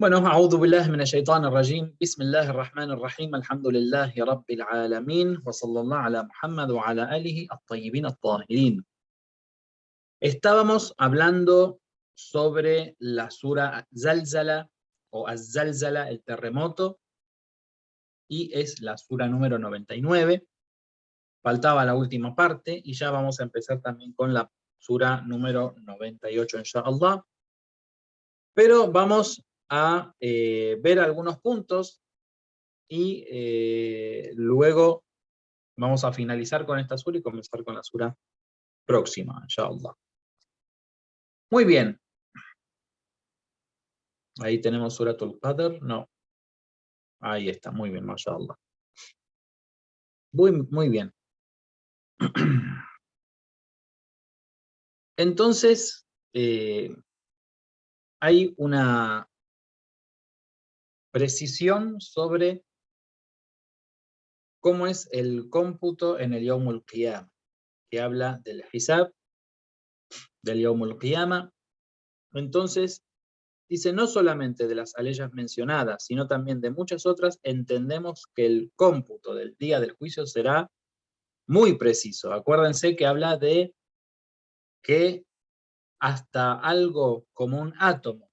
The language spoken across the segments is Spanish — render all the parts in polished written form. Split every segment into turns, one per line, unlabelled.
Bueno, أعوذ بالله من الشيطان الرجيم بسم الله الرحمن الرحيم الحمد لله رب العالمين وصلى الله على محمد وعلى آله الطيبين الطاهرين. Estábamos hablando sobre la sura Zalzala o Az-Zalzala, el terremoto, y es la sura número 99. Faltaba la última parte y ya vamos a empezar también con la sura número 98, inshallah. Pero vamos a ver algunos puntos y luego vamos a finalizar con esta sura y comenzar con la sura próxima, inshallah. Muy bien. Ahí tenemos Suratul Qadr. No. Ahí está, muy bien, mashallah. Muy bien. Entonces, hay una precisión sobre cómo es el cómputo en el Yawmul Qiyamah, que habla del Hisab, del Yawmul Qiyamah. Entonces, dice, no solamente de las aleyas mencionadas, sino también de muchas otras, entendemos que el cómputo del día del juicio será muy preciso. Acuérdense que habla de que hasta algo como un átomo,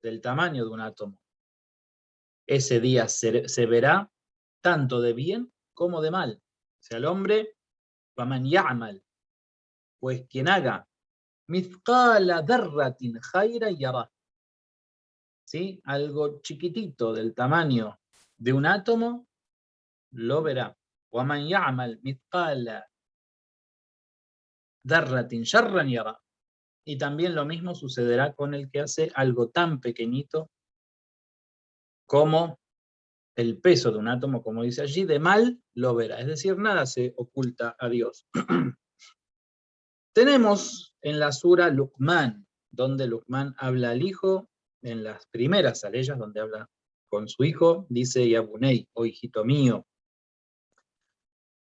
del tamaño de un átomo, ese día se verá tanto de bien como de mal. O sea, el hombre, وَمَنْ يَعْمَلْ, pues quien haga مِثْقَالَ ذَرَّةٍ خَيْرًا يَرَهُ, ¿sí? Algo chiquitito del tamaño de un átomo, lo verá. وَمَنْ يَعْمَلْ مِثْقَالَ ذَرَّةٍ شَرًّا يَرَهُ. Y también lo mismo sucederá con el que hace algo tan pequeñito como el peso de un átomo, como dice allí, de mal lo verá. Es decir, nada se oculta a Dios. Tenemos en la sura Luqman, donde Luqman habla al hijo, en las primeras aleyas donde habla con su hijo, dice, Ya bunay, oh hijito mío,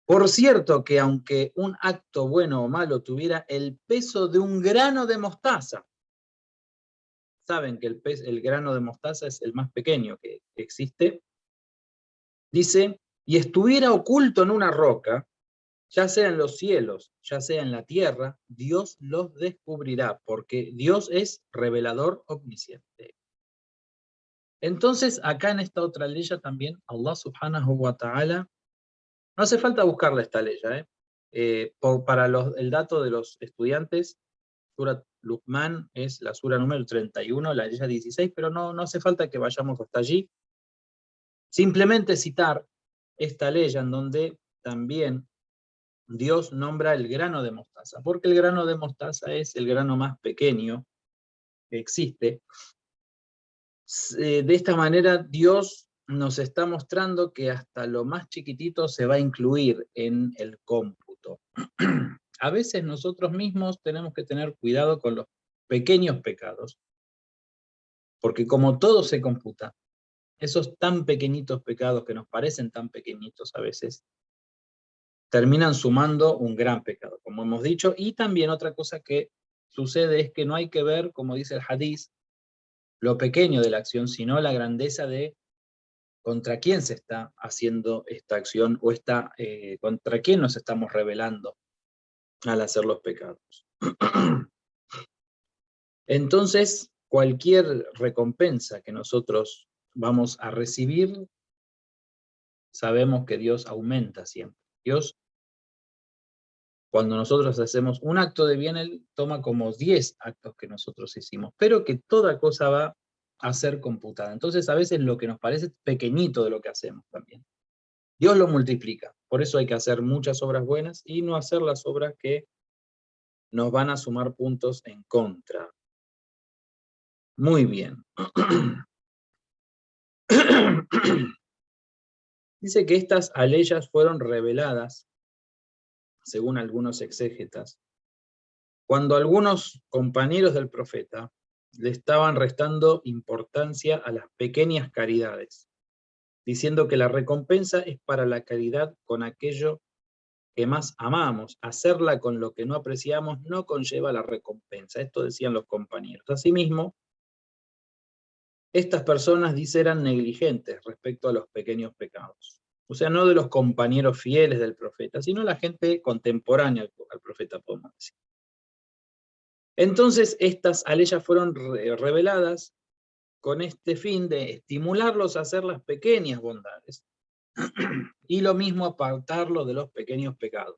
por cierto que aunque un acto bueno o malo tuviera el peso de un grano de mostaza, saben que el grano de mostaza es el más pequeño que existe, dice, y estuviera oculto en una roca, ya sea en los cielos, ya sea en la tierra, Dios los descubrirá, porque Dios es revelador omnisciente. Entonces, acá en esta otra ley también, Allah subhanahu wa ta'ala, no hace falta buscarla esta ley, para el dato de los estudiantes, Surat Luqman es la sura número 31, la ley 16, pero no hace falta que vayamos hasta allí. Simplemente citar esta ley en donde también Dios nombra el grano de mostaza, porque el grano de mostaza es el grano más pequeño que existe. De esta manera Dios nos está mostrando que hasta lo más chiquitito se va a incluir en el cómputo. A veces nosotros mismos tenemos que tener cuidado con los pequeños pecados, porque como todo se computa, esos tan pequeñitos pecados que nos parecen tan pequeñitos a veces, terminan sumando un gran pecado, como hemos dicho. Y también otra cosa que sucede es que no hay que ver, como dice el hadiz, lo pequeño de la acción, sino la grandeza de contra quién se está haciendo esta acción o contra quién nos estamos rebelando al hacer los pecados. Entonces, cualquier recompensa que nosotros vamos a recibir, sabemos que Dios aumenta siempre. Dios, cuando nosotros hacemos un acto de bien, Él toma como 10 actos que nosotros hicimos, pero que toda cosa va a ser computada. Entonces, a veces lo que nos parece pequeñito de lo que hacemos también, Dios lo multiplica. Por eso hay que hacer muchas obras buenas y no hacer las obras que nos van a sumar puntos en contra. Muy bien. Dice que estas aleyas fueron reveladas, según algunos exégetas, cuando algunos compañeros del profeta le estaban restando importancia a las pequeñas caridades, diciendo que la recompensa es para la caridad con aquello que más amamos, hacerla con lo que no apreciamos no conlleva la recompensa. Esto decían los compañeros. Asimismo, estas personas, dice, eran negligentes respecto a los pequeños pecados. O sea, no de los compañeros fieles del profeta, sino la gente contemporánea al profeta, podemos decir. Entonces, estas aleyas fueron reveladas con este fin de estimularlos a hacer las pequeñas bondades y lo mismo apartarlos de los pequeños pecados.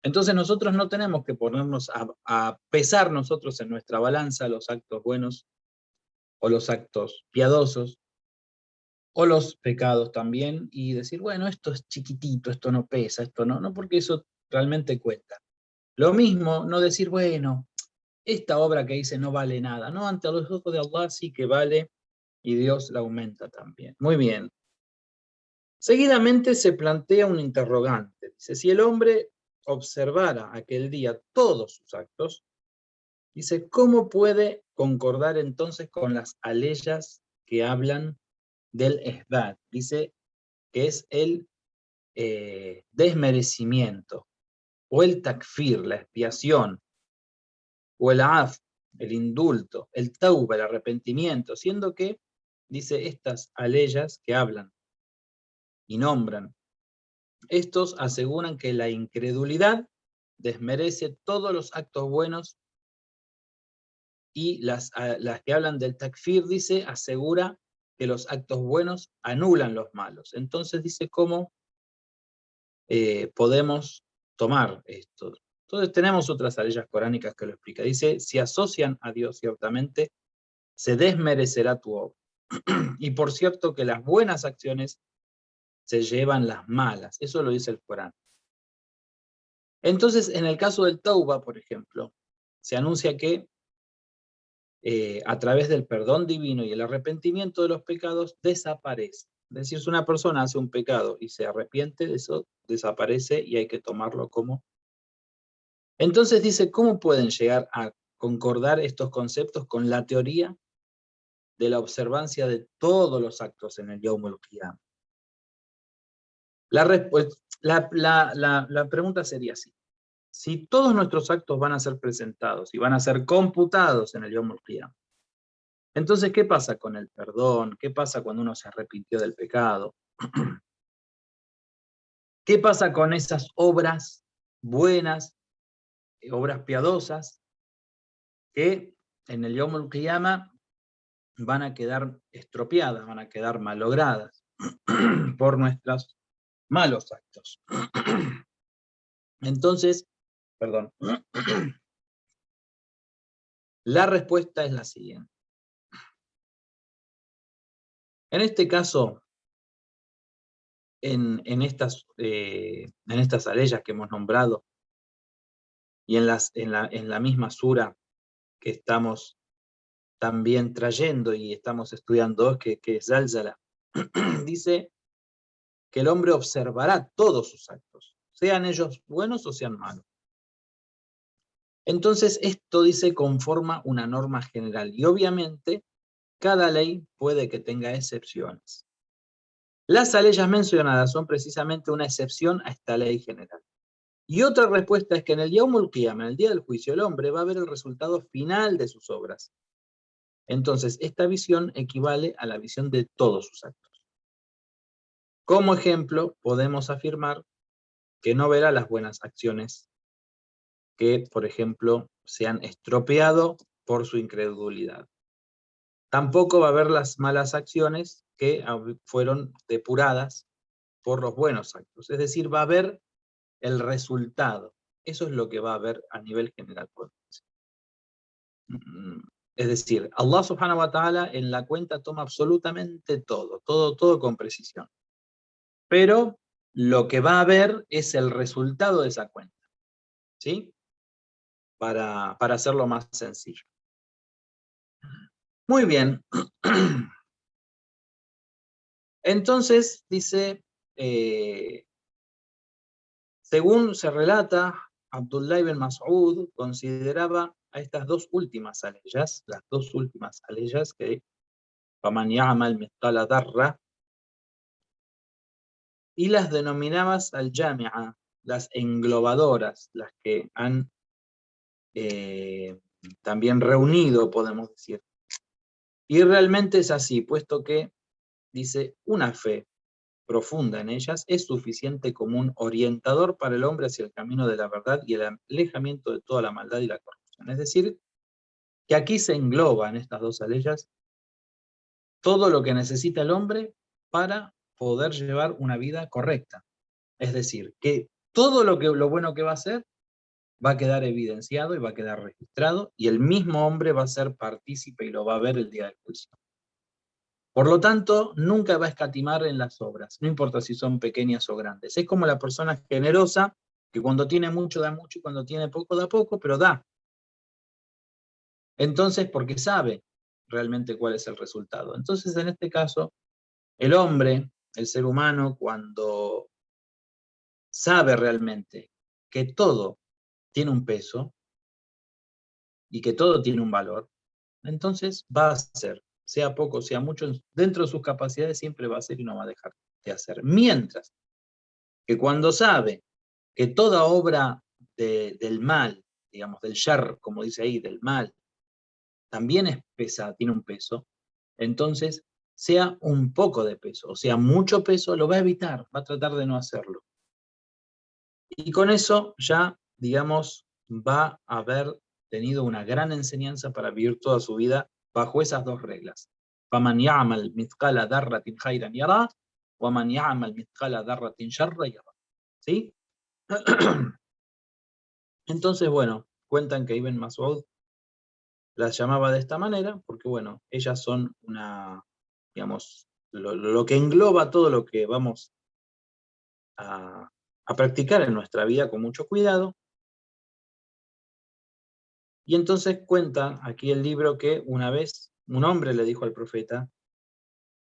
Entonces nosotros no tenemos que ponernos a pesar nosotros en nuestra balanza los actos buenos o los actos piadosos o los pecados también y decir, bueno, esto es chiquitito, esto no pesa, esto no, porque eso realmente cuenta. Lo mismo, no decir, bueno, esta obra que hice no vale nada, no, ante los ojos de Allah sí que vale y Dios la aumenta también. Muy bien. Seguidamente se plantea un interrogante. Dice, si el hombre observara aquel día todos sus actos, dice, ¿cómo puede concordar entonces con las aleyas que hablan del esbat? Dice que es el desmerecimiento, o el takfir, la expiación, o el af, el indulto, el tauba, el arrepentimiento, siendo que, dice, estas aleyas que hablan y nombran, estos aseguran que la incredulidad desmerece todos los actos buenos y las que hablan del takfir, dice, asegura que los actos buenos anulan los malos. Entonces dice cómo podemos tomar esto. Entonces tenemos otras aleyas coránicas que lo explica. Dice, si asocian a Dios ciertamente, se desmerecerá tu obra. Y por cierto que las buenas acciones se llevan las malas. Eso lo dice el Corán. Entonces, en el caso del Tauba, por ejemplo, se anuncia que a través del perdón divino y el arrepentimiento de los pecados desaparece. Es decir, si una persona hace un pecado y se arrepiente, eso desaparece y hay que tomarlo como. Entonces dice, ¿cómo pueden llegar a concordar estos conceptos con la teoría de la observancia de todos los actos en el Yawm al-Qiyamah? La pregunta sería así. Si todos nuestros actos van a ser presentados y van a ser computados en el Yawm al-Qiyamah, entonces, ¿qué pasa con el perdón? ¿Qué pasa cuando uno se arrepintió del pecado? ¿Qué pasa con esas obras buenas, obras piadosas, que en el Yawm al-Qiyamah van a quedar estropeadas, van a quedar malogradas por nuestros malos actos? Entonces, perdón, la respuesta es la siguiente. En este caso, en estas aleyas que hemos nombrado, y en la misma sura que estamos también trayendo y estamos estudiando, que es Zalzala, dice que el hombre observará todos sus actos, sean ellos buenos o sean malos. Entonces, esto dice conforma una norma general, y obviamente cada ley puede que tenga excepciones. Las aleyas mencionadas son precisamente una excepción a esta ley general. Y otra respuesta es que en el Yawm al-Qiyamah, en el día del juicio, el hombre va a ver el resultado final de sus obras. Entonces, esta visión equivale a la visión de todos sus actos. Como ejemplo, podemos afirmar que no verá las buenas acciones que, por ejemplo, se han estropeado por su incredulidad. Tampoco va a ver las malas acciones que fueron depuradas por los buenos actos. Es decir, va a ver el resultado. Eso es lo que va a haber a nivel general. Es decir, Allah subhanahu wa ta'ala en la cuenta toma absolutamente todo con precisión. Pero lo que va a haber es el resultado de esa cuenta. ¿Sí? Para hacerlo más sencillo. Muy bien. Entonces, dice, según se relata, Abdullah ibn Mas'ud consideraba a estas dos últimas aleyas, las dos últimas aleyas que فَمَنْ يَعْمَلْ مِثْقَالَ ذَرَّةٍ, y las denominabas al-Jami'a, las englobadoras, las que han también reunido, podemos decir, Y realmente es así, puesto que, dice, una fe profunda en ellas es suficiente como un orientador para el hombre hacia el camino de la verdad y el alejamiento de toda la maldad y la corrupción. Es decir, que aquí se engloba en estas dos aleyas todo lo que necesita el hombre para poder llevar una vida correcta. Es decir, que todo lo bueno que va a hacer va a quedar evidenciado y va a quedar registrado, y el mismo hombre va a ser partícipe y lo va a ver el día del juicio. Por lo tanto, nunca va a escatimar en las obras, no importa si son pequeñas o grandes. Es como la persona generosa, que cuando tiene mucho da mucho y cuando tiene poco da poco, pero da. Entonces, porque sabe realmente cuál es el resultado. Entonces, en este caso, el hombre, el ser humano, cuando sabe realmente que todo tiene un peso y que todo tiene un valor, entonces va a hacer, sea poco, sea mucho, dentro de sus capacidades siempre va a hacer y no va a dejar de hacer. Mientras que cuando sabe que toda obra del mal, digamos, del shar, como dice ahí, del mal, también es pesada, tiene un peso, entonces, sea un poco de peso, o sea, mucho peso, lo va a evitar, va a tratar de no hacerlo. Y con eso ya, digamos, va a haber tenido una gran enseñanza para vivir toda su vida bajo esas dos reglas. فَمَنْ يَعْمَلْ مِثْقَالَ ذَرَّةٍ خَيْرًا يَرَهُ وَمَنْ يَعْمَلْ مِثْقَالَ ذَرَّةٍ شَرًّا يَرَهُ. ¿Sí? Entonces, bueno, cuentan que Ibn Mas'ud las llamaba de esta manera, porque bueno, ellas son una, digamos, lo que engloba todo lo que vamos a practicar en nuestra vida con mucho cuidado. Y entonces cuenta aquí el libro que una vez un hombre le dijo al profeta,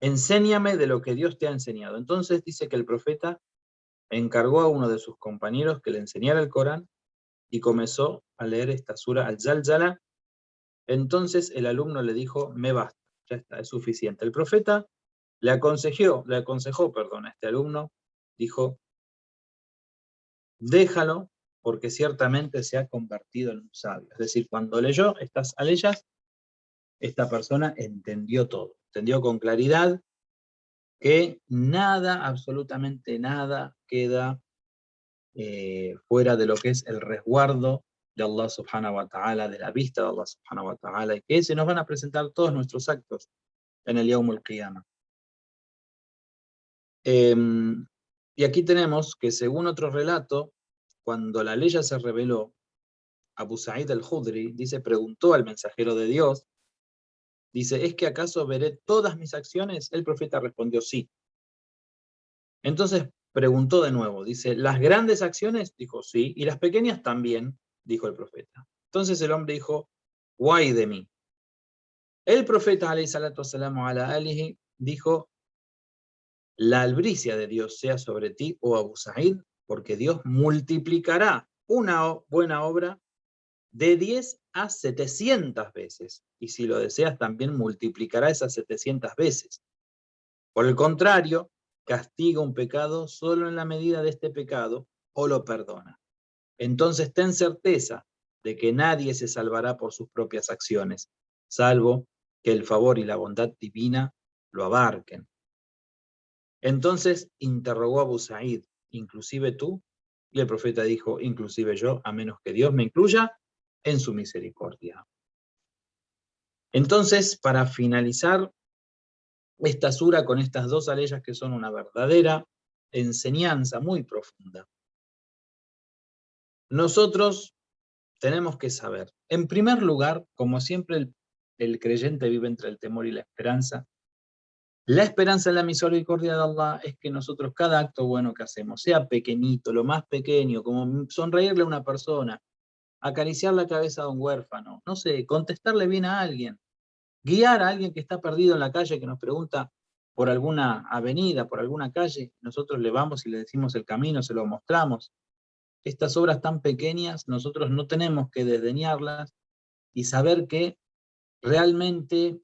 enséñame de lo que Dios te ha enseñado. Entonces dice que el profeta encargó a uno de sus compañeros que le enseñara el Corán y comenzó a leer esta sura al-Zalzala. Entonces el alumno le dijo, me basta, ya está, es suficiente. El profeta le aconsejó, a este alumno, dijo, déjalo, porque ciertamente se ha convertido en un sabio. Es decir, cuando leyó estas aleyas, esta persona entendió todo, entendió con claridad que nada, absolutamente nada, queda fuera de lo que es el resguardo de Allah subhanahu wa ta'ala, de la vista de Allah subhanahu wa ta'ala, y que se nos van a presentar todos nuestros actos en el Yawm al-Qiyamah. Y aquí tenemos que, según otro relato, cuando la ley ya se reveló, Abu Sa'id al-Khudri, dice, preguntó al mensajero de Dios, dice, ¿es que acaso veré todas mis acciones? El profeta respondió, sí. Entonces preguntó de nuevo, dice, ¿las grandes acciones? Dijo, sí, y las pequeñas también, dijo el profeta. Entonces el hombre dijo, guay de mí. El profeta, alayhi salatu wassalamu ala alihi, dijo, la albricia de Dios sea sobre ti, oh Abu Sa'id, porque Dios multiplicará una buena obra de 10 a 700 veces. Y si lo deseas, también multiplicará esas 700 veces. Por el contrario, castiga un pecado solo en la medida de este pecado o lo perdona. Entonces ten certeza de que nadie se salvará por sus propias acciones, salvo que el favor y la bondad divina lo abarquen. Entonces interrogó a Abu Sa'id, ¿inclusive tú? Y el profeta dijo, inclusive yo, a menos que Dios me incluya en su misericordia. Entonces, para finalizar esta sura con estas dos aleyas que son una verdadera enseñanza muy profunda, nosotros tenemos que saber, en primer lugar, como siempre el creyente vive entre el temor y la esperanza en la misericordia de Allah es que nosotros cada acto bueno que hacemos, sea pequeñito, lo más pequeño, como sonreírle a una persona, acariciar la cabeza de un huérfano, no sé, contestarle bien a alguien, guiar a alguien que está perdido en la calle, que nos pregunta por alguna avenida, por alguna calle, nosotros le vamos y le decimos el camino, se lo mostramos. Estas obras tan pequeñas, nosotros no tenemos que desdeñarlas y saber que realmente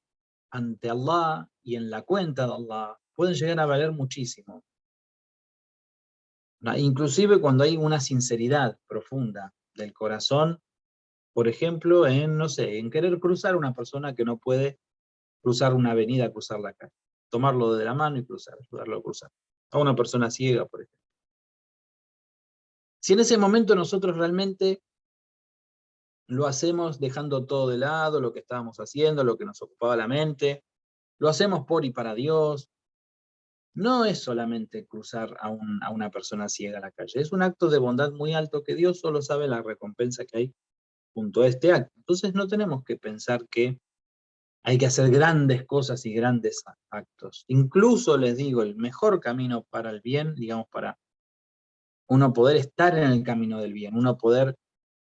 ante Allah y en la cuenta de Allah pueden llegar a valer muchísimo. Inclusive cuando hay una sinceridad profunda del corazón, por ejemplo, en, no sé, en querer cruzar a una persona que no puede cruzar una avenida, cruzar la calle. Tomarlo de la mano y cruzar, ayudarlo a cruzar. A una persona ciega, por ejemplo. Si en ese momento nosotros realmente lo hacemos dejando todo de lado, lo que estábamos haciendo, lo que nos ocupaba la mente, lo hacemos por y para Dios, no es solamente cruzar a una persona ciega a la calle, es un acto de bondad muy alto que Dios solo sabe la recompensa que hay junto a este acto. Entonces no tenemos que pensar que hay que hacer grandes cosas y grandes actos. Incluso les digo, el mejor camino para el bien, digamos, para uno poder estar en el camino del bien, uno poder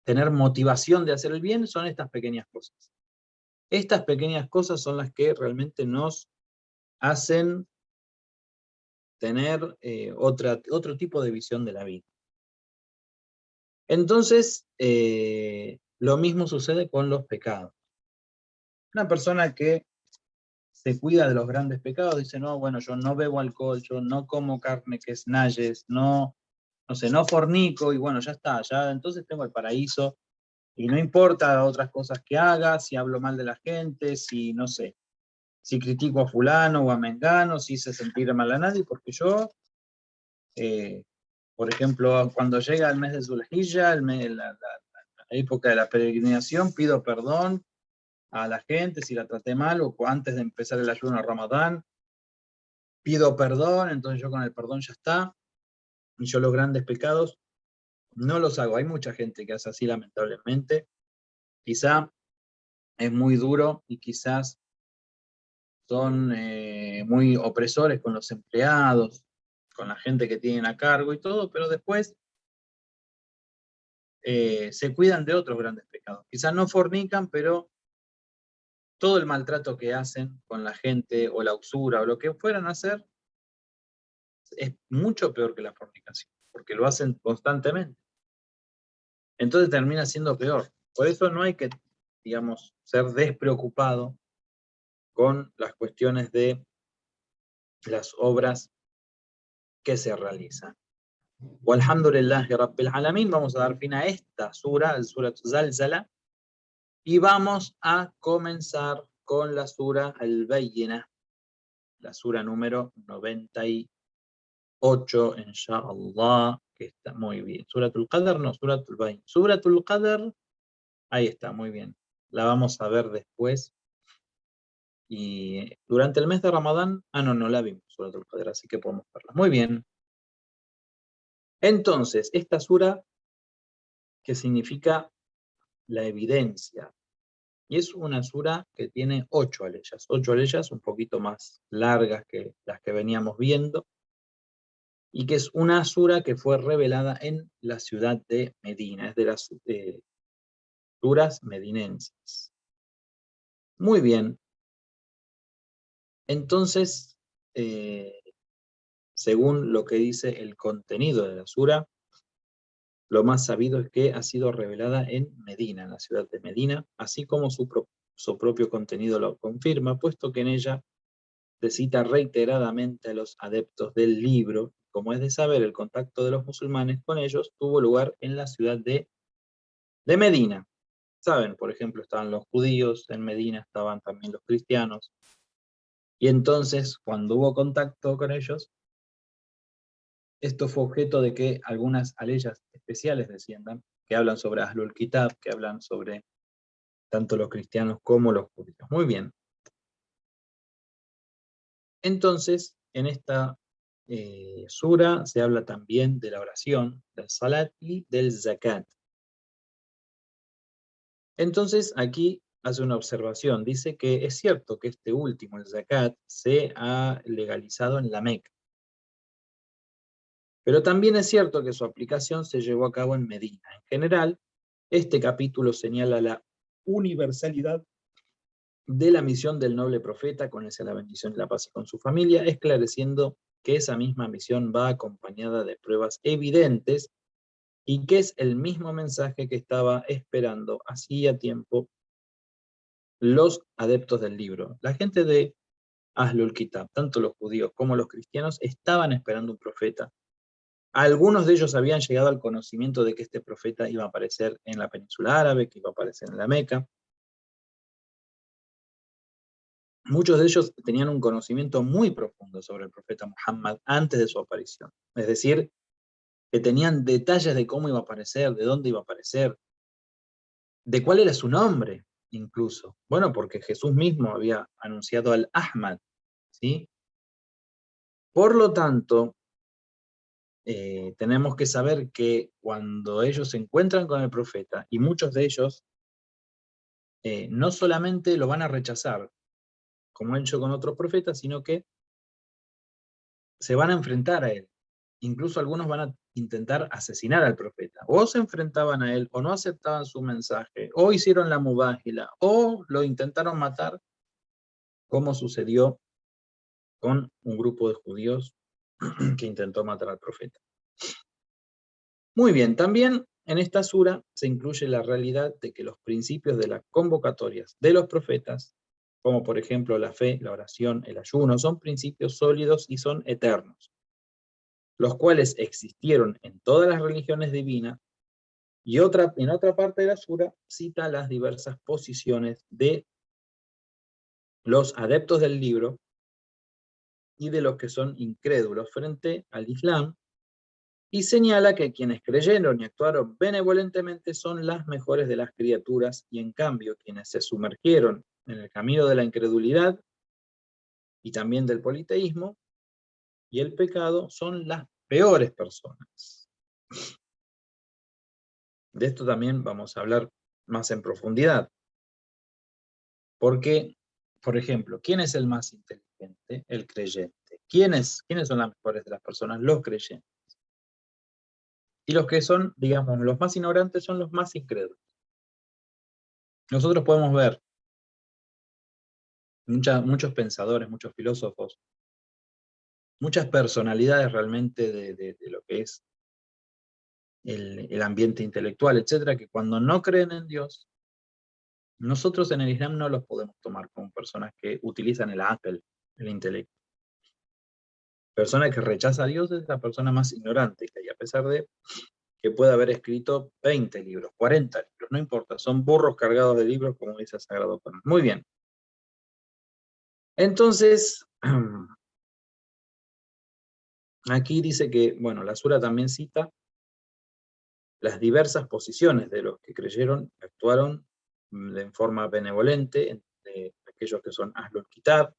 tener motivación de hacer el bien, son estas pequeñas cosas. Estas pequeñas cosas son las que realmente nos hacen tener otro tipo de visión de la vida. Entonces, lo mismo sucede con los pecados. Una persona que se cuida de los grandes pecados dice, no, bueno, yo no bebo alcohol, yo no como carne que es nayes, no sé, no fornico, y bueno, ya está, ya entonces tengo el paraíso, y no importa otras cosas que haga, si hablo mal de la gente, si, no sé, si critico a fulano o a mengano, si hice sentir mal a nadie, porque yo, por ejemplo, cuando llega el mes de Zulhijja, la época de la peregrinación, pido perdón a la gente si la traté mal, o antes de empezar el ayuno a Ramadán, pido perdón, entonces yo con el perdón ya está, y yo los grandes pecados no los hago. Hay mucha gente que hace así, lamentablemente, quizá es muy duro y quizás son muy opresores con los empleados, con la gente que tienen a cargo y todo, pero después se cuidan de otros grandes pecados. Quizás no fornican, pero todo el maltrato que hacen con la gente, o la usura, o lo que fueran a hacer, es mucho peor que la fornicación, porque lo hacen constantemente. Entonces termina siendo peor. Por eso no hay que, digamos, ser despreocupado con las cuestiones de las obras que se realizan. Walhamdulillahi Rabbil Alamin, vamos a dar fin a esta sura, el Surat Zalzala, y vamos a comenzar con la sura Al-Bayyinah, la sura número 98, inshallah, que está muy bien. Suratul Qadr, no, Suratul Bayyinah. Suratul Qadr, ahí está, muy bien. La vamos a ver después. Y durante el mes de Ramadán, no la vimos, Suratul Qadr, así que podemos verla. Muy bien. Entonces, esta sura, que significa la evidencia, y es una sura que tiene 8 aleyas un poquito más largas que las que veníamos viendo, y que es una sura que fue revelada en la ciudad de Medina, es de las suras medinenses. Muy bien. Entonces, según lo que dice el contenido de la sura, lo más sabido es que ha sido revelada en Medina, en la ciudad de Medina, así como su propio contenido lo confirma, puesto que en ella se cita reiteradamente a los adeptos del libro. Como es de saber, el contacto de los musulmanes con ellos tuvo lugar en la ciudad de Medina. Saben, por ejemplo, estaban los judíos, en Medina estaban también los cristianos, y entonces, cuando hubo contacto con ellos, esto fue objeto de que algunas aleyas especiales desciendan, que hablan sobre Ahlul Kitab, que hablan sobre tanto los cristianos como los judíos. Muy bien. Entonces, en esta sura se habla también de la oración, del salat y del zakat. Entonces, aquí hace una observación. Dice que es cierto que este último, el zakat, se ha legalizado en la Meca. Pero también es cierto que su aplicación se llevó a cabo en Medina. En general, este capítulo señala la universalidad de la misión del noble profeta, con esa la bendición y la paz con su familia, esclareciendo que esa misma misión va acompañada de pruebas evidentes y que es el mismo mensaje que estaba esperando hacía tiempo los adeptos del libro. La gente de Ahlul Kitab, tanto los judíos como los cristianos, estaban esperando un profeta. Algunos de ellos habían llegado al conocimiento de que este profeta iba a aparecer en la península árabe, que iba a aparecer en la Meca. muchos de ellos tenían un conocimiento muy profundo sobre el profeta Muhammad antes de su aparición. Es decir, que tenían detalles de cómo iba a aparecer, de dónde iba a aparecer, de cuál era su nombre, incluso. Bueno, porque Jesús mismo había anunciado al Ahmad, ¿sí? Por lo tanto, tenemos que saber que cuando ellos se encuentran con el profeta, y muchos de ellos no solamente lo van a rechazar, como han hecho con otros profetas, sino que se van a enfrentar a él. Incluso algunos van a intentar asesinar al profeta. O se enfrentaban a él, o no aceptaban su mensaje, o hicieron la mubájila, o lo intentaron matar, como sucedió con un grupo de judíos que intentó matar al profeta. Muy bien, también en esta sura se incluye la realidad de que los principios de las convocatorias de los profetas, como por ejemplo la fe, la oración, el ayuno, son principios sólidos y son eternos, los cuales existieron en todas las religiones divinas, y en otra parte de la sura cita las diversas posiciones de los adeptos del libro y de los que son incrédulos frente al Islam, y señala que quienes creyeron y actuaron benevolentemente son las mejores de las criaturas, y en cambio quienes se sumergieron en el camino de la incredulidad y también del politeísmo y el pecado son las peores personas. De esto también vamos a hablar más en profundidad, porque, por ejemplo, ¿quién es el más inteligente? El creyente. ¿Quiénes son las mejores de las personas? Los creyentes. Y los que son, digamos, los más ignorantes son los más incrédulos. Nosotros podemos ver muchos pensadores, muchos filósofos, muchas personalidades realmente de lo que es el ambiente intelectual, etcétera, que cuando no creen en Dios, nosotros en el Islam no los podemos tomar como personas que utilizan el aql, el intelecto. Persona que rechaza a Dios es la persona más ignorante que hay, a pesar de que puede haber escrito 20 libros, 40 libros, no importa, son burros cargados de libros, como dice el Sagrado Corán. Muy bien. Entonces, aquí dice que, bueno, la sura también cita las diversas posiciones de los que creyeron, actuaron de forma benevolente, de aquellos que son Ahlul Kitab,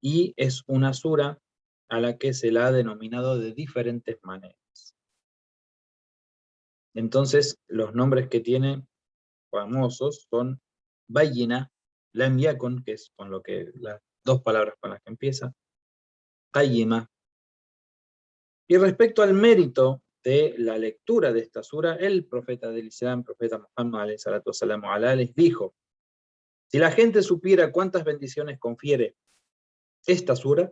y es una sura a la que se la ha denominado de diferentes maneras. Entonces, los nombres que tiene famosos son Bayyina, Lam Yakun, que es con lo que las dos palabras con las que empieza, Qayyima. Y respecto al mérito de la lectura de esta sura, el profeta del Islam, profeta Muhammad alayhi salatu wasalam alá, les dijo: si la gente supiera cuántas bendiciones confiere esta sura,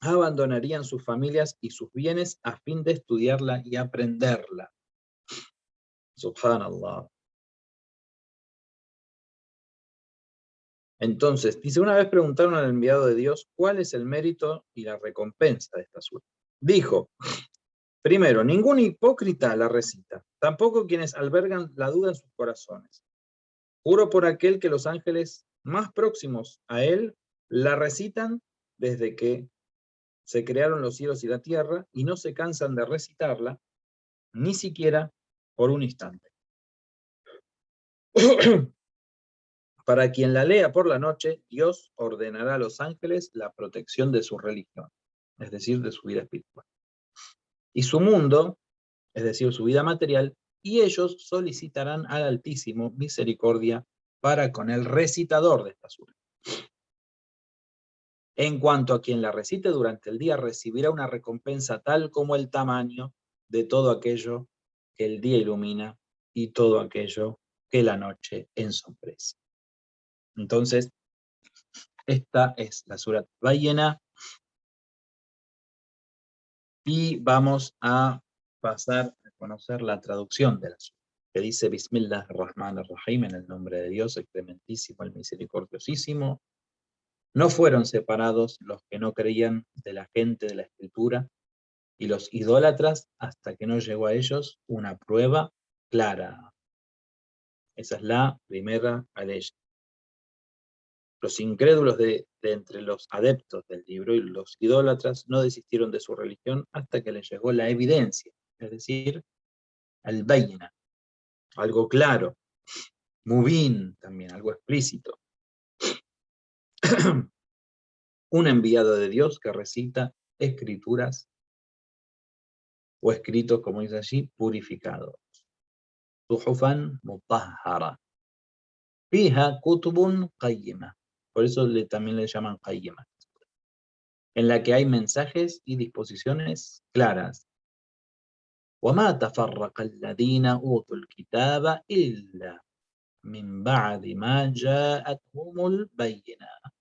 abandonarían sus familias y sus bienes a fin de estudiarla y aprenderla. Subhanallah. Entonces, dice, una vez preguntaron al enviado de Dios cuál es el mérito y la recompensa de esta sura. Dijo, primero, ningún hipócrita la recita, tampoco quienes albergan la duda en sus corazones. Juro por aquel que los ángeles más próximos a él la recitan desde que se crearon los cielos y la tierra, y no se cansan de recitarla, ni siquiera por un instante. Para quien la lea por la noche, Dios ordenará a los ángeles la protección de su religión, es decir, de su vida espiritual, y su mundo, es decir, su vida material, y ellos solicitarán al Altísimo misericordia para con el recitador de esta sura. En cuanto a quien la recite durante el día, recibirá una recompensa tal como el tamaño de todo aquello que el día ilumina y todo aquello que la noche ensombrece. Entonces, esta es la Surat Bayyina, y vamos a pasar a conocer la traducción de la sura, que dice Bismillah ar-Rahman ar-Rahim, en el nombre de Dios, el clementísimo, el misericordiosísimo. No fueron separados los que no creían de la gente de la escritura y los idólatras hasta que no llegó a ellos una prueba clara. Esa es la primera aleya. Los incrédulos de entre los adeptos del libro y los idólatras no desistieron de su religión hasta que les llegó la evidencia, es decir, al-bayna, algo claro, mubin también, algo explícito. Un enviado de Dios que recita escrituras o escritos, como dice allí, purificados. Suhufan mutahhara. Fiha kutubun qayyima. Por eso también le llaman qayyima. En la que hay mensajes y disposiciones claras. وَمَا تَفَرَّقَ الَّذِينَ أُوتُوا الْكِتَابَ إِلَّا مِنْ بَعْدِ مَا جَاءَتْهُمُ الْبَيِّنَةُ.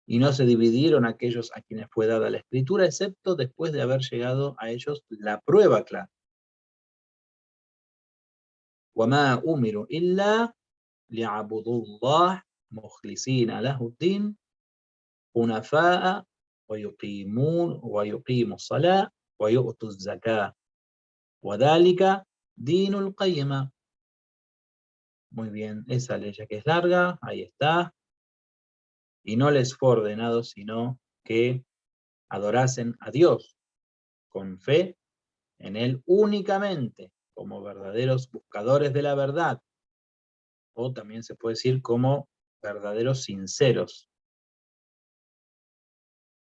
Y no se dividieron aquellos a quienes fue dada la escritura, excepto después de haber llegado a ellos la prueba clara. وَمَا أُمِرُوا إِلَّا لِيَعْبُدُوا اللَّهَ مُخْلِصِينَ لَهُ الدِّينَ حُنَفَاءَ ويقيموا الصلاة ويؤتوا الزكاة وذلك دين القيمة. Muy bien, esa ley que es larga, ahí está. Y no les fue ordenado sino que adorasen a Dios con fe en Él únicamente, como verdaderos buscadores de la verdad, o también se puede decir como verdaderos sinceros,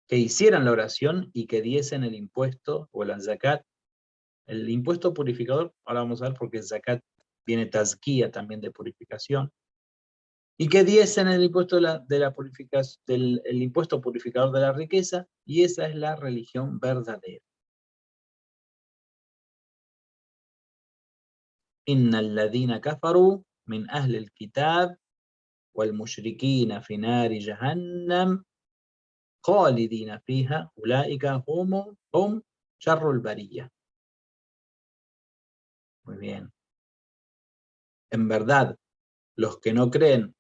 que hicieran la oración y que diesen el impuesto o la zakat. El impuesto purificador, ahora vamos a ver porque el zakat viene tazkiyah también de purificación, y que diesen el impuesto el impuesto purificador de la riqueza, y esa es la religión verdadera. Innal ladina kafaru min ahli al-kitab wal mushrikina fi nari jahannam khalidina fiha ulaika hum sharrul bariyah. Muy bien. En verdad, los que no creen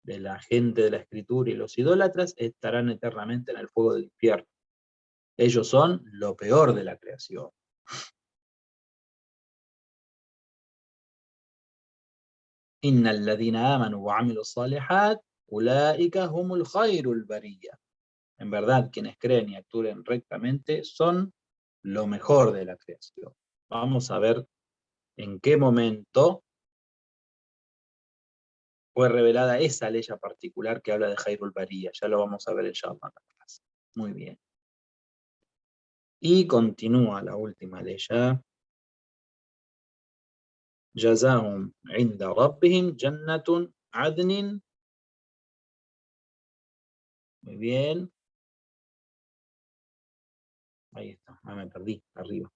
de la gente de la escritura y los idólatras estarán eternamente en el fuego del infierno. Ellos son lo peor de la creación. Innal ladina amanu wa amilu salihat ulaika humul khairul bariyah. En verdad, quienes creen y actúen rectamente son lo mejor de la creación. Vamos a ver en qué momento fue revelada esa ley particular que habla de Khairul Bariyah. Ya lo vamos a ver en Shabbat. Muy bien. Y continúa la última ley. جزاهم عند ربهم جنة عدن. Muy bien. Ahí está, me perdí, arriba.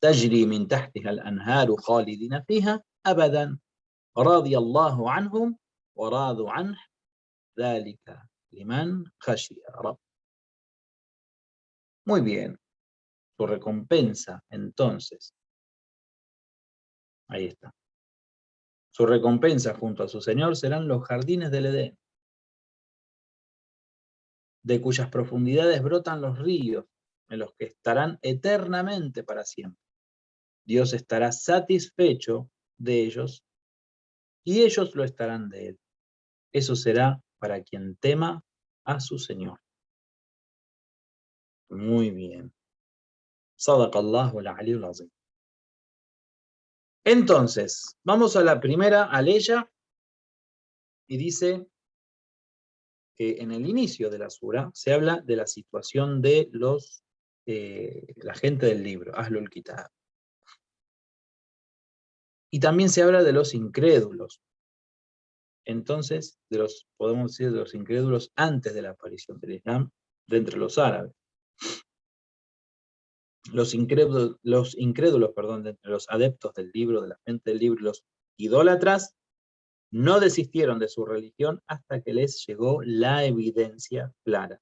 تجري من تحتها الأنهار خالدين فيها أبدا رضي الله عنهم ورضوا عنه ذلك لمن خشي رب. Muy bien. Su recompensa, entonces. Ahí está. Su recompensa junto a su Señor serán los jardines del Edén, de cuyas profundidades brotan los ríos, en los que estarán eternamente para siempre. Dios estará satisfecho de ellos y ellos lo estarán de él. Eso será para quien tema a su Señor. Muy bien. Sadaqallahu al-aliyyul azim. Entonces, vamos a la primera aleya, y dice que en el inicio de la sura se habla de la situación de la gente del libro, Ahlul Kitab. Y también se habla de los incrédulos. Entonces, podemos decir de los incrédulos antes de la aparición del Islam, de entre los árabes. Los incrédulos, de entre los adeptos del libro, de la gente del libro, los idólatras, no desistieron de su religión hasta que les llegó la evidencia clara.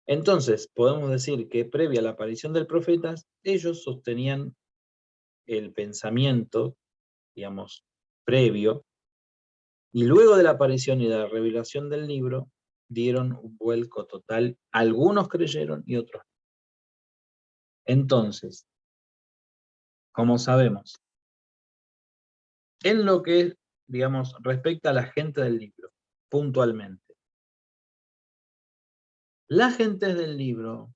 Entonces, podemos decir que previa a la aparición del profeta, ellos sostenían el pensamiento, digamos, previo, y luego de la aparición y de la revelación del libro, dieron un vuelco total. Algunos creyeron y otros no. Entonces, como sabemos, en lo que, digamos, respecta a la gente del libro, puntualmente, la gente del libro,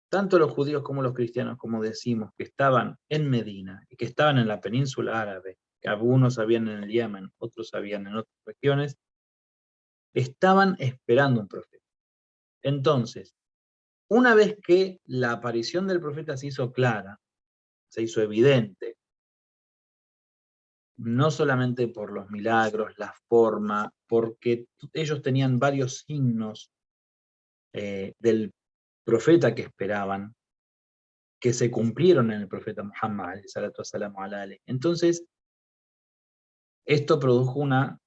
tanto los judíos como los cristianos, como decimos, que estaban en Medina y que estaban en la península árabe, que algunos habían en el Yemen, otros habían en otras regiones, estaban esperando un profeta. Entonces, una vez que la aparición del profeta se hizo clara, se hizo evidente, no solamente por los milagros, la forma, porque ellos tenían varios signos del profeta que esperaban, que se cumplieron en el profeta Muhammad, entonces esto produjo una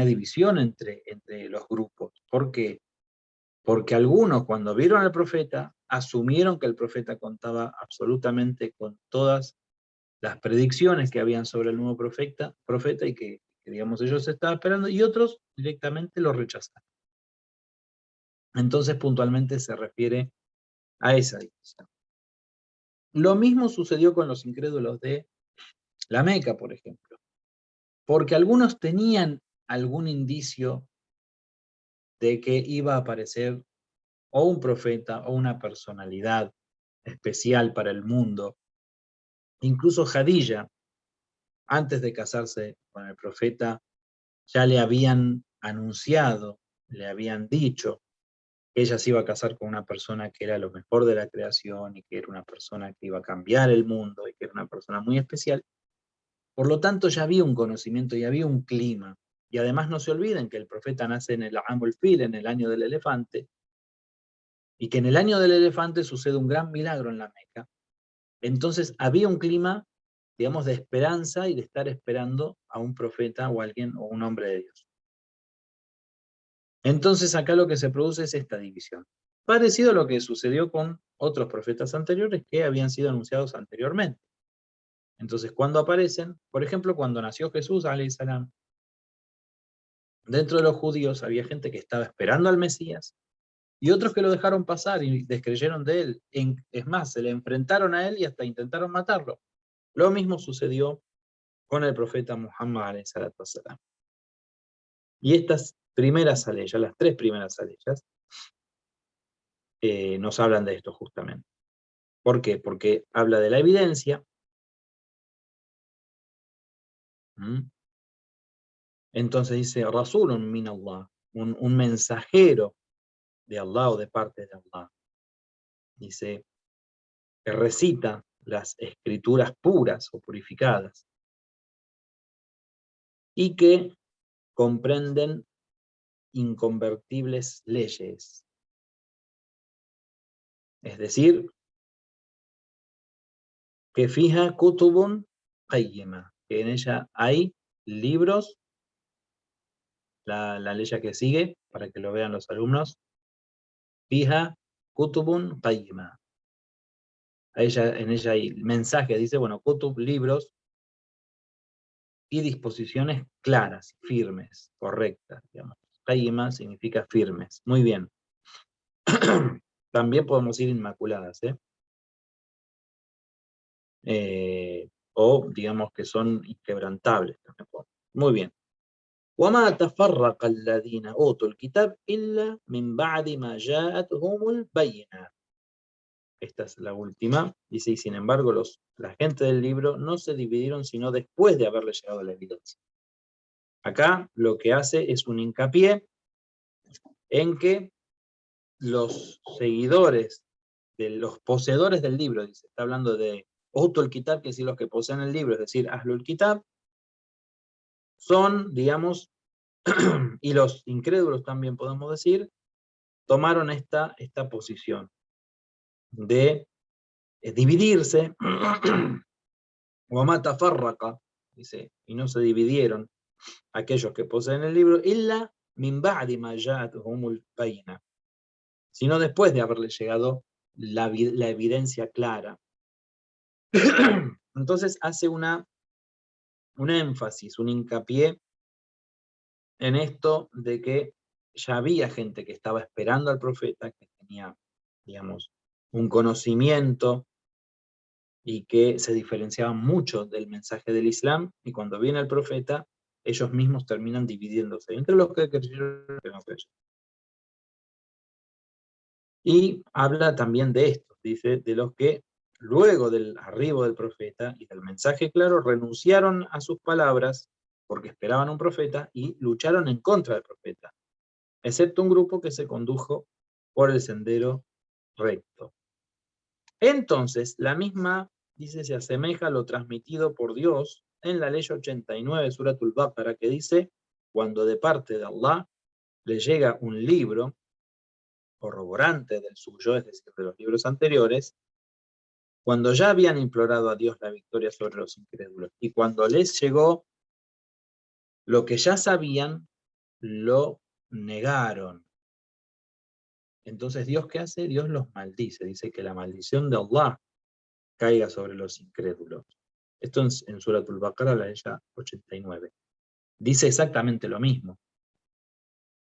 división entre los grupos. ¿Por qué? Porque algunos cuando vieron al profeta, asumieron que el profeta contaba absolutamente con todas las predicciones que habían sobre el nuevo profeta y que digamos ellos estaban esperando, y otros directamente lo rechazaron. Entonces puntualmente se refiere a esa división. Lo mismo sucedió con los incrédulos de la Meca, por ejemplo, porque algunos tenían algún indicio de que iba a aparecer o un profeta o una personalidad especial para el mundo. Incluso Jadilla, antes de casarse con el profeta, ya le habían anunciado, le habían dicho que ella se iba a casar con una persona que era lo mejor de la creación y que era una persona que iba a cambiar el mundo y que era una persona muy especial. Por lo tanto, ya había un conocimiento y había un clima. Y además no se olviden que el profeta nace en el Amul Fil, en el año del elefante, y que en el año del elefante sucede un gran milagro en la Meca. Entonces había un clima, digamos, de esperanza y de estar esperando a un profeta o alguien o un hombre de Dios. Entonces acá lo que se produce es esta división. Parecido a lo que sucedió con otros profetas anteriores que habían sido anunciados anteriormente. Entonces cuando aparecen, por ejemplo, cuando nació Jesús, alayhi salam, dentro de los judíos había gente que estaba esperando al Mesías y otros que lo dejaron pasar y descreyeron de él. Es más, se le enfrentaron a él y hasta intentaron matarlo. Lo mismo sucedió con el profeta Muhammad alayhi salatu wassalam. Y estas primeras aleyas, las tres primeras aleyas, nos hablan de esto justamente. ¿Por qué? Porque habla de la evidencia. Entonces dice, Rasulun min Allah, un mensajero de Allah o de parte de Allah. Dice, que recita las escrituras puras o purificadas y que comprenden inconvertibles leyes. Es decir, que fija kutubun qayyima, que en ella hay libros, la ley que sigue, para que lo vean los alumnos, fija kutubun qayyima. En ella hay mensajes, dice, bueno, kutub, libros, y disposiciones claras, firmes, correctas, digamos. Qayyima significa firmes. Muy bien. También podemos ir inmaculadas, o digamos que son inquebrantables. Muy bien. وما تفرق الذين أوتوا الكتاب إلا من بعد ما جاءتهم البينات. Esta es la última. Dice, y sin embargo, la gente del libro no se dividieron sino después de haberle llegado la evidencia. Acá lo que hace es un hincapié en que los seguidores, de los poseedores del libro, dice, está hablando de Utul Kitab, que es decir, los que poseen el libro, es decir, Ahlul Kitab, son, digamos, y los incrédulos también podemos decir, tomaron esta posición de dividirse, dice, y no se dividieron aquellos que poseen el libro, illa min ba'di ma ja'atuhumul bayna, sino después de haberle llegado la evidencia clara. Entonces hace un énfasis, un hincapié en esto de que ya había gente que estaba esperando al profeta, que tenía, digamos, un conocimiento y que se diferenciaban mucho del mensaje del Islam, y cuando viene el profeta, ellos mismos terminan dividiéndose entre los que creyeron y los que no creyeron. Y habla también de esto, dice, de los que luego del arribo del profeta y del mensaje claro, renunciaron a sus palabras porque esperaban un profeta y lucharon en contra del profeta, excepto un grupo que se condujo por el sendero recto. Entonces, la misma, dice, se asemeja a lo transmitido por Dios en la ley 89, Suratul Baqara, que dice, cuando de parte de Allah le llega un libro corroborante del suyo, es decir, de los libros anteriores, cuando ya habían implorado a Dios la victoria sobre los incrédulos, y cuando les llegó lo que ya sabían, lo negaron. Entonces, ¿Dios qué hace? Dios los maldice, dice que la maldición de Allah caiga sobre los incrédulos. Esto en Suratul Baqara, la Aya 89. Dice exactamente lo mismo,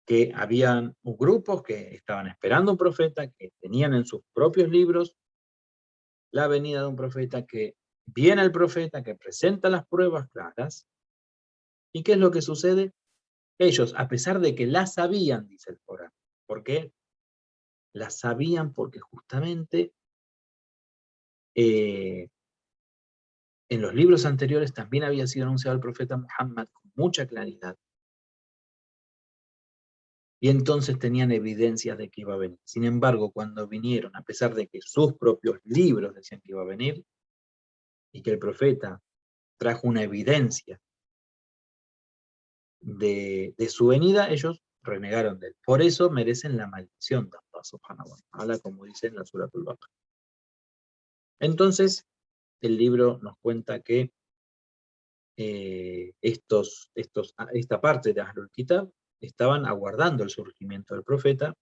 que habían grupos que estaban esperando un profeta, que tenían en sus propios libros la venida de un profeta, que viene el profeta, que presenta las pruebas claras. ¿Y qué es lo que sucede? Ellos, a pesar de que las sabían, dice el Corán, ¿por qué? Las sabían porque justamente en los libros anteriores también había sido anunciado el profeta Muhammad con mucha claridad. Y entonces tenían evidencias de que iba a venir. Sin embargo, cuando vinieron, a pesar de que sus propios libros decían que iba a venir, y que el profeta trajo una evidencia de su venida, ellos renegaron de él. Por eso merecen la maldición de Allah subhanahu wa ta'ala, como dice en la Suratul Baqara. Entonces, el libro nos cuenta que esta parte de Ahlul Kitab estaban aguardando el surgimiento del profeta,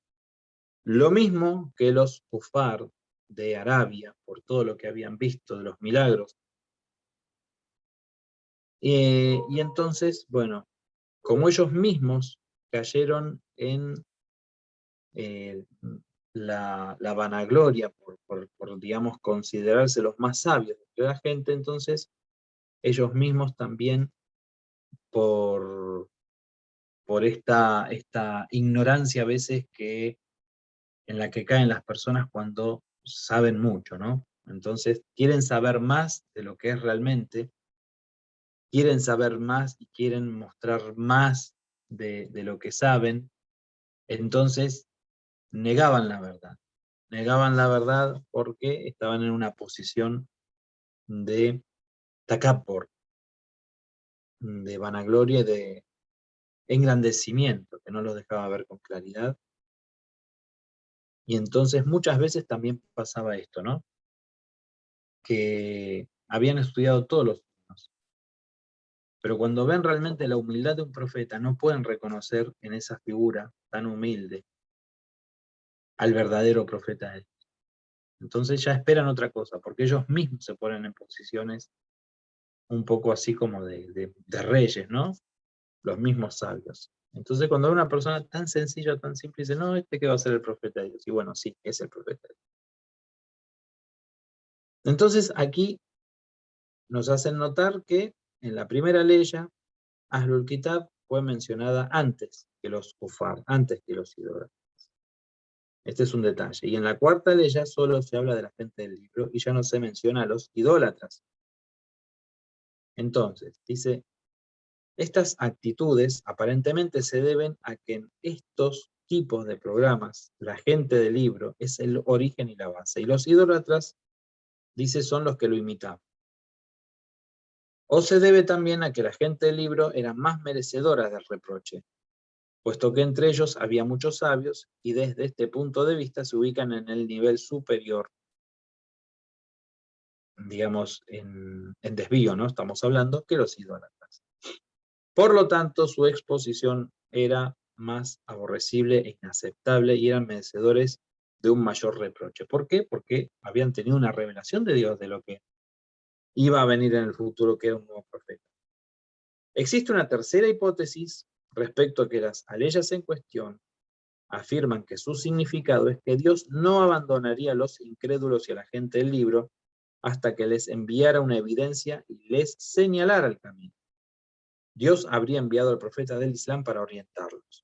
lo mismo que los kufar de Arabia, por todo lo que habían visto de los milagros. Y entonces, bueno, como ellos mismos cayeron en la vanagloria por, digamos, considerarse los más sabios de la gente, entonces ellos mismos también por esta ignorancia a veces en la que caen las personas cuando saben mucho, ¿no? Entonces quieren saber más de lo que es realmente, quieren saber más y quieren mostrar más de lo que saben, entonces negaban la verdad. Negaban la verdad porque estaban en una posición de takabbur, de vanagloria y de engrandecimiento, que no los dejaba ver con claridad. Y entonces muchas veces también pasaba esto, ¿no? Que habían estudiado todos los temas, pero cuando ven realmente la humildad de un profeta, no pueden reconocer en esa figura tan humilde al verdadero profeta de Dios. Entonces ya esperan otra cosa, porque ellos mismos se ponen en posiciones un poco así como de reyes, ¿no? Los mismos sabios. Entonces cuando ve una persona tan sencilla, tan simple, dice, no, este que va a ser el profeta de Dios. Y bueno, sí, es el profeta de Dios. Entonces aquí nos hacen notar que en la primera ley, Ahlul Kitab fue mencionada antes que los kufar, antes que los idólatras. Este es un detalle. Y en la cuarta ley ya solo se habla de la gente del libro y ya no se menciona a los idólatras. Entonces, dice, estas actitudes aparentemente se deben a que en estos tipos de programas la gente del libro es el origen y la base. Y los idólatras, dice, son los que lo imitaban. O se debe también a que la gente del libro era más merecedora del reproche, puesto que entre ellos había muchos sabios y desde este punto de vista se ubican en el nivel superior, digamos, en desvío, ¿no? Estamos hablando que los idólatras. Por lo tanto, su exposición era más aborrecible e inaceptable y eran merecedores de un mayor reproche. ¿Por qué? Porque habían tenido una revelación de Dios de lo que iba a venir en el futuro, que era un nuevo profeta. Existe una tercera hipótesis respecto a que las aleyas en cuestión afirman que su significado es que Dios no abandonaría a los incrédulos y a la gente del libro hasta que les enviara una evidencia y les señalara el camino. Dios habría enviado al profeta del Islam para orientarlos.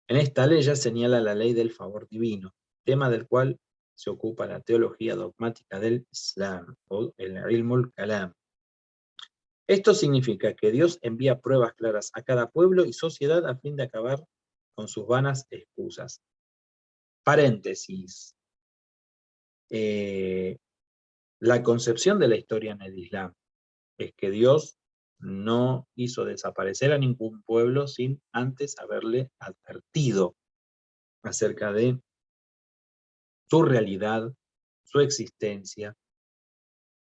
En esta ley ya señala la ley del favor divino, tema del cual se ocupa la teología dogmática del Islam, o el ilmul kalam. Esto significa que Dios envía pruebas claras a cada pueblo y sociedad a fin de acabar con sus vanas excusas. Paréntesis. La concepción de la historia en el Islam es que Dios no hizo desaparecer a ningún pueblo sin antes haberle advertido acerca de su realidad, su existencia,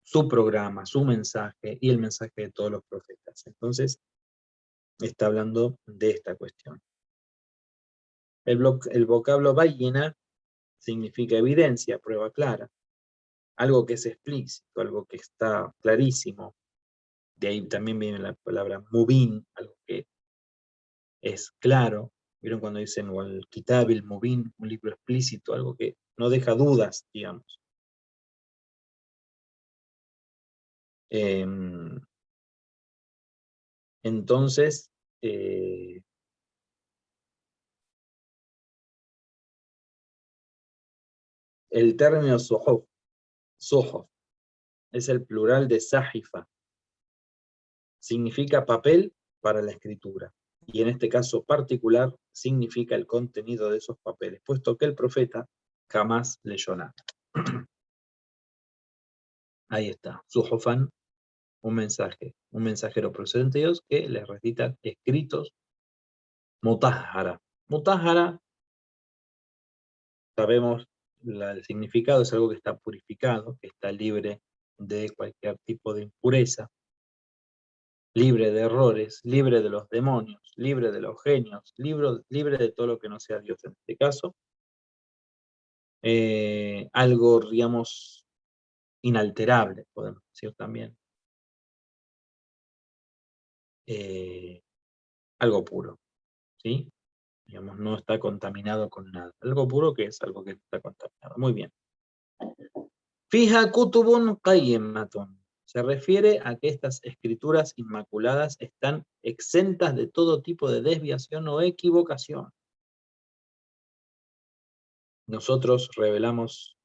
su programa, su mensaje y el mensaje de todos los profetas. Entonces, está hablando de esta cuestión. El vocablo bayyina significa evidencia, prueba clara, algo que es explícito, algo que está clarísimo. De ahí también viene la palabra mubin, algo que es claro. ¿Vieron cuando dicen o el kitab, el mubin, un libro explícito, algo que no deja dudas, digamos? Entonces, el término suhuf es el plural de sahifa, significa papel para la escritura, y en este caso particular significa el contenido de esos papeles, puesto que el profeta jamás leyó nada. Ahí está, suhufan, un mensajero procedente de Dios que les recita escritos mutahhara. Mutahhara, sabemos el significado, es algo que está purificado, que está libre de cualquier tipo de impureza, libre de errores, libre de los demonios, libre de los genios, libre de todo lo que no sea Dios en este caso. Algo, digamos, inalterable, podemos decir también. Algo puro, ¿sí? Digamos, no está contaminado con nada. Algo puro que es algo que está contaminado. Muy bien. Fija kutubun qayyimatun. Se refiere a que estas escrituras inmaculadas están exentas de todo tipo de desviación o equivocación. Nosotros revelamos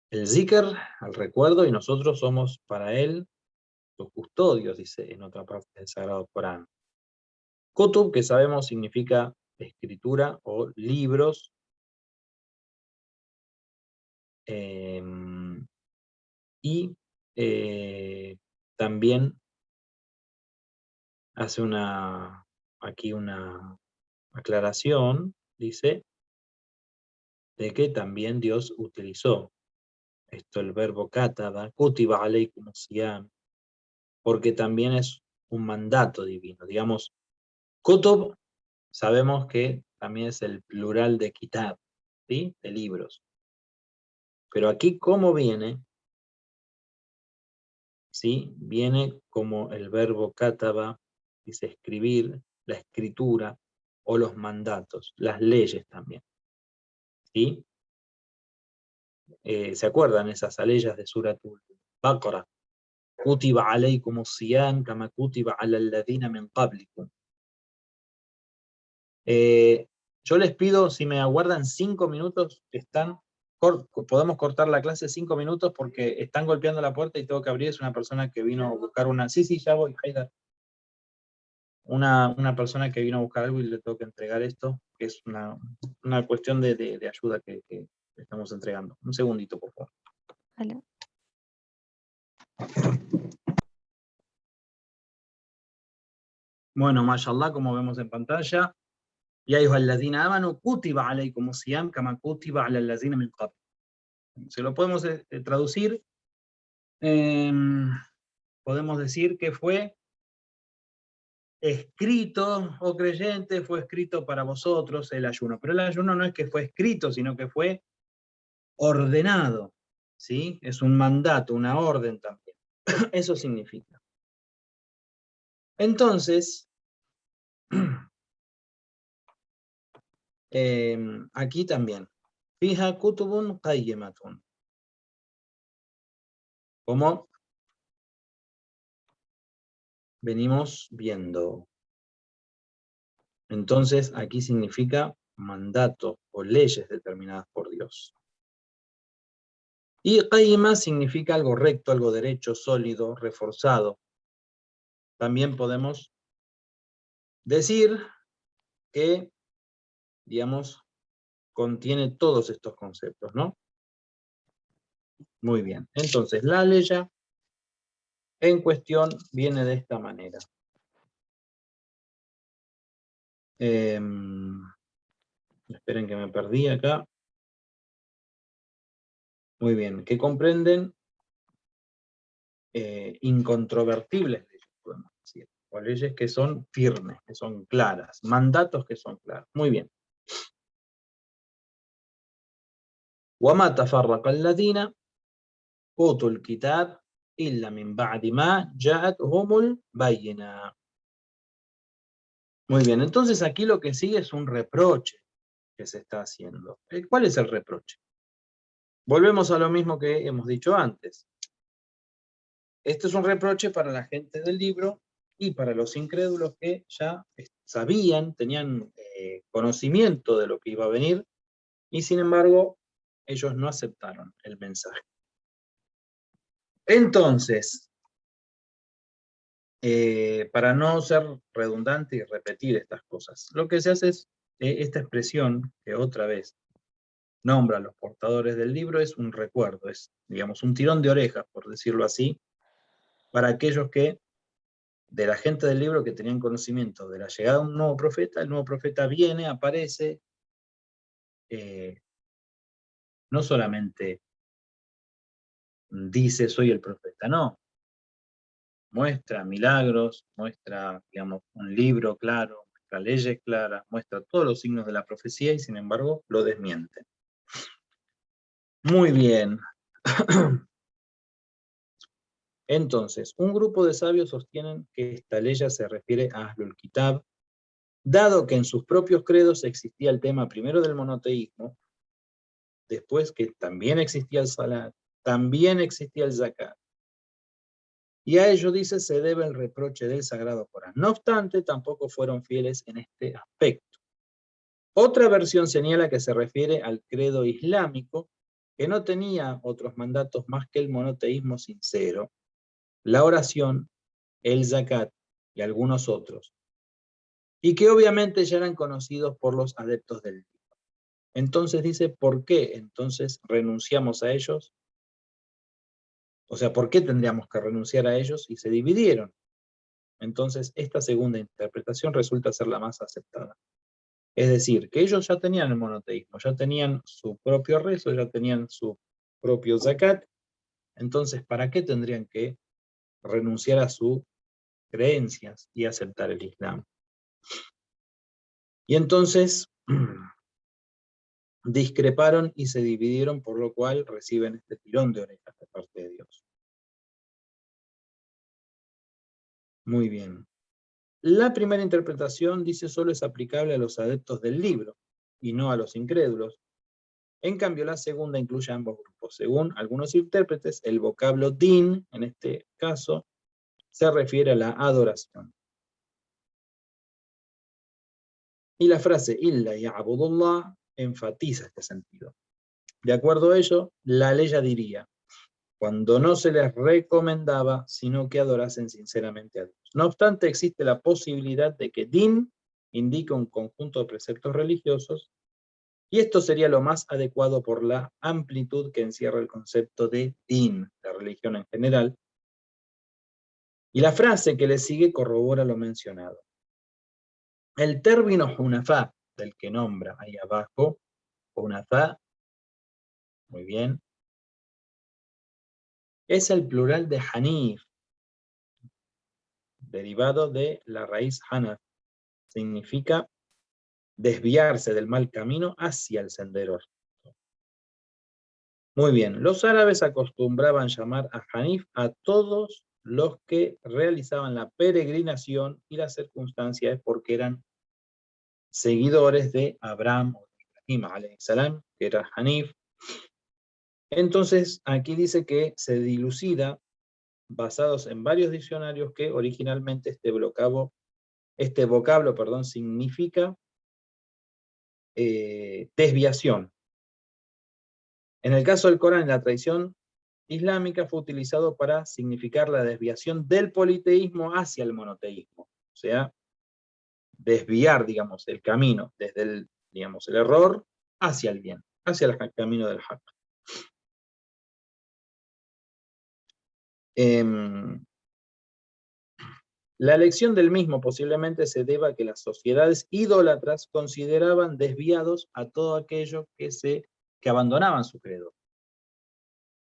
el zikr, al recuerdo, y nosotros somos para él los custodios, dice en otra parte del Sagrado Corán. Kutub, que sabemos significa escritura o libros, y también hace aquí una aclaración, dice, de que también Dios utilizó el verbo kataba, kutiba alaykum siyam, porque también es un mandato divino. Digamos, kutub, sabemos que también es el plural de kitab, ¿sí? De libros. Pero aquí, ¿cómo viene? ¿Sí? Viene como el verbo kataba, dice escribir, la escritura, o los mandatos, las leyes también. ¿Sí? ¿Se acuerdan esas leyes de Suratul Baqara? Kutiba alaykum siyam kama kutiba ala alladhina min qablikum. Yo les pido, si me aguardan 5 minutos, podemos cortar la clase 5 minutos porque están golpeando la puerta y tengo que abrir. Es una persona que vino a buscar una... Sí, ya voy, Haidar. Una persona que vino a buscar algo y le tengo que entregar esto, que es una cuestión de ayuda que estamos entregando. Un segundito, por favor.
Hola.
Bueno, mashallah, como vemos en pantalla, ya ayyuhalladhina amanu kutiba alaykumus siyam kama kutiba ala alladhina min qabl. Se lo podemos traducir, podemos decir que fue escrito, oh creyente, fue escrito para vosotros el ayuno. Pero el ayuno no es que fue escrito, sino que fue ordenado, ¿sí? Es un mandato, una orden también. Eso significa. Entonces, Aquí también. Fija kutubun qayyimatun. Como venimos viendo. Entonces, aquí significa mandato o leyes determinadas por Dios. Y qayyima significa algo recto, algo derecho, sólido, reforzado. También podemos decir que, digamos, contiene todos estos conceptos, ¿no? Muy bien. Entonces, la ley en cuestión viene de esta manera. Esperen que me perdí acá. Muy bien. Que comprenden incontrovertibles leyes, podemos decir. O leyes que son firmes, que son claras. Mandatos que son claros. Muy bien. وَمَا تَفَرَّقَ الَّذِينَ أُوتُوا الْكِتَابَ إِلَّا مِنْ بَعْدِ مَا جَاءَتْهُمُ الْبَيِّنَةُ. Muy bien, entonces aquí lo que sigue es un reproche que se está haciendo. ¿Cuál es el reproche? Volvemos a lo mismo que hemos dicho antes. Este es un reproche para la gente del libro y para los incrédulos que ya sabían, tenían conocimiento de lo que iba a venir, y sin embargo, ellos no aceptaron el mensaje. Entonces, para no ser redundante y repetir estas cosas, lo que se hace es, esta expresión, que otra vez nombra a los portadores del libro, es un recuerdo, es, digamos, un tirón de orejas, por decirlo así, para aquellos que, de la gente del libro que tenían conocimiento de la llegada de un nuevo profeta. El nuevo profeta viene, aparece, no solamente dice soy el profeta, no, muestra milagros, muestra, digamos, un libro claro, muestra leyes claras, muestra todos los signos de la profecía y sin embargo lo desmiente. Muy bien. Entonces, un grupo de sabios sostienen que esta ley se refiere a Ahlul Kitab, dado que en sus propios credos existía el tema primero del monoteísmo, después que también existía el salat, también existía el zakat. Y a ello, dice, se debe el reproche del Sagrado Corán. No obstante, tampoco fueron fieles en este aspecto. Otra versión señala que se refiere al credo islámico, que no tenía otros mandatos más que el monoteísmo sincero, la oración, el zakat y algunos otros, y que obviamente ya eran conocidos por los adeptos del libro. Entonces dice, ¿por qué entonces renunciamos a ellos? O sea, ¿por qué tendríamos que renunciar a ellos? Y se dividieron. Entonces, esta segunda interpretación resulta ser la más aceptada. Es decir, que ellos ya tenían el monoteísmo, ya tenían su propio rezo, ya tenían su propio zakat. Entonces, ¿para qué tendrían que renunciar a sus creencias y aceptar el Islam? Y entonces discreparon y se dividieron, por lo cual reciben este tirón de orejas de parte de Dios. Muy bien. La primera interpretación dice solo es aplicable a los adeptos del libro y no a los incrédulos. En cambio, la segunda incluye a ambos grupos. Según algunos intérpretes, el vocablo din, en este caso, se refiere a la adoración. Y la frase illa ya'budullah enfatiza este sentido. De acuerdo a ello, la ley ya diría, cuando no se les recomendaba, sino que adorasen sinceramente a Dios. No obstante, existe la posibilidad de que din indique un conjunto de preceptos religiosos, y esto sería lo más adecuado por la amplitud que encierra el concepto de din, la religión en general. Y la frase que le sigue corrobora lo mencionado. El término hunafá, del que nombra ahí abajo, hunafá, muy bien, es el plural de hanif, derivado de la raíz hanaf. Significa desviarse del mal camino hacia el sendero. Muy bien, los árabes acostumbraban llamar a hanif a todos los que realizaban la peregrinación, y la circunstancia es porque eran seguidores de Abraham o de Ibrahim alayhi salam, que era Hanif. Entonces, aquí dice que se dilucida, basados en varios diccionarios, que originalmente este vocablo, significa desviación. En el caso del Corán, en la tradición islámica, fue utilizado para significar la desviación del politeísmo hacia el monoteísmo. O sea, desviar, digamos, el camino desde el error hacia el bien, hacia el camino del haqq. La elección del mismo posiblemente se deba a que las sociedades idólatras consideraban desviados a todo aquello que abandonaban su credo,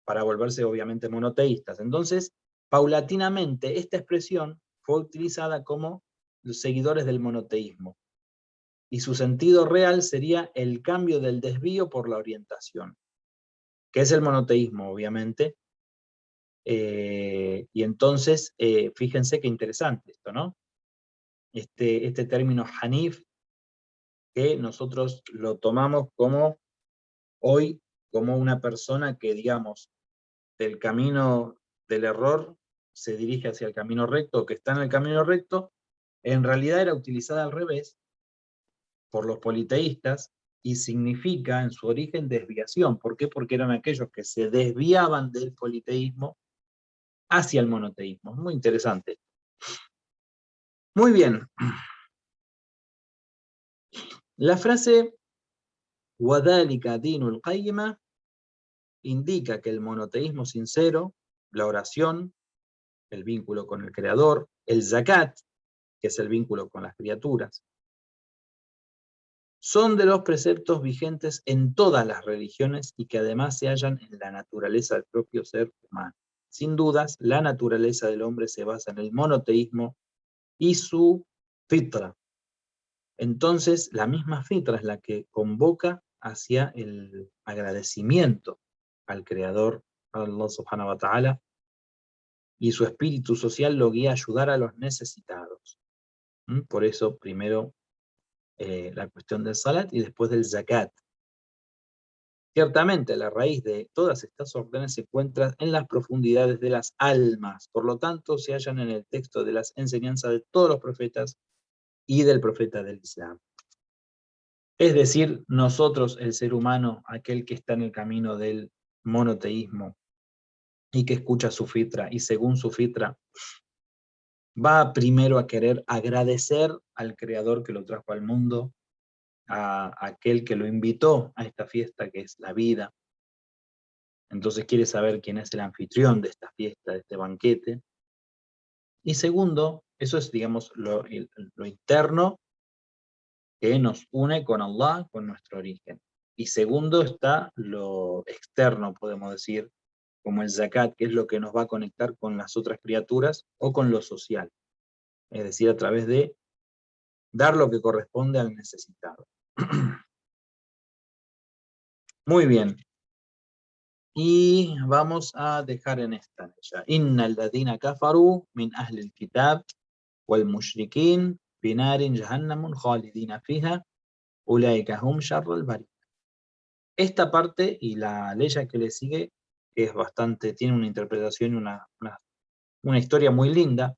para volverse obviamente monoteístas. Entonces, paulatinamente, esta expresión fue utilizada como los seguidores del monoteísmo, y su sentido real sería el cambio del desvío por la orientación, que es el monoteísmo, obviamente. Y entonces, fíjense qué interesante esto, ¿no? Este término Hanif, que nosotros lo tomamos hoy como una persona que, digamos, del camino del error se dirige hacia el camino recto, o que está en el camino recto, en realidad era utilizada al revés por los politeístas, y significa en su origen desviación. ¿Por qué? Porque eran aquellos que se desviaban del politeísmo hacia el monoteísmo. Muy interesante. Muy bien. La frase وَذَلِكَ دِينُ الْقَيِّمَةِ indica que el monoteísmo sincero, la oración, el vínculo con el Creador, el zakat, que es el vínculo con las criaturas, son de los preceptos vigentes en todas las religiones y que además se hallan en la naturaleza del propio ser humano. Sin dudas, la naturaleza del hombre se basa en el monoteísmo y su fitra. Entonces, la misma fitra es la que convoca hacia el agradecimiento al Creador, a Allah subhanahu wa ta'ala, y su espíritu social lo guía a ayudar a los necesitados. Por eso, primero la cuestión del salat y después del zakat. Ciertamente, la raíz de todas estas órdenes se encuentra en las profundidades de las almas, por lo tanto, se hallan en el texto de las enseñanzas de todos los profetas y del profeta del Islam. Es decir, nosotros, el ser humano, aquel que está en el camino del monoteísmo y que escucha su fitra, y según su fitra, va primero a querer agradecer al Creador que lo trajo al mundo, a aquel que lo invitó a esta fiesta que es la vida. Entonces quiere saber quién es el anfitrión de esta fiesta, de este banquete. Y segundo, eso es, digamos, lo interno que nos une con Allah, con nuestro origen. Y segundo está lo externo, podemos decir, como el zakat, que es lo que nos va a conectar con las otras criaturas o con lo social. Es decir, a través de dar lo que corresponde al necesitado. Muy bien. Y vamos a dejar en esta ya. Inna alladhina kafaru min ahli alkitab wal mushrikin fi narin jahannamun khalidina fiha ulaika hum sharrul bariyah. Esta parte y la leya que le sigue es bastante, tiene una interpretación y una historia muy linda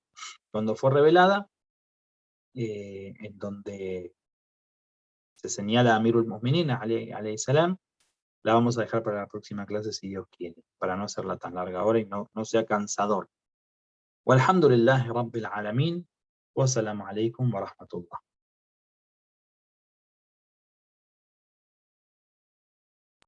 cuando fue revelada, en donde se señala a Amirul Mu'minin alayhi salam. La vamos a dejar para la próxima clase si Dios quiere, para no hacerla tan larga ahora y no sea cansador. Walhamdulillahi Rabbil Alamin. Wassalamu alaikum wa rahmatullah.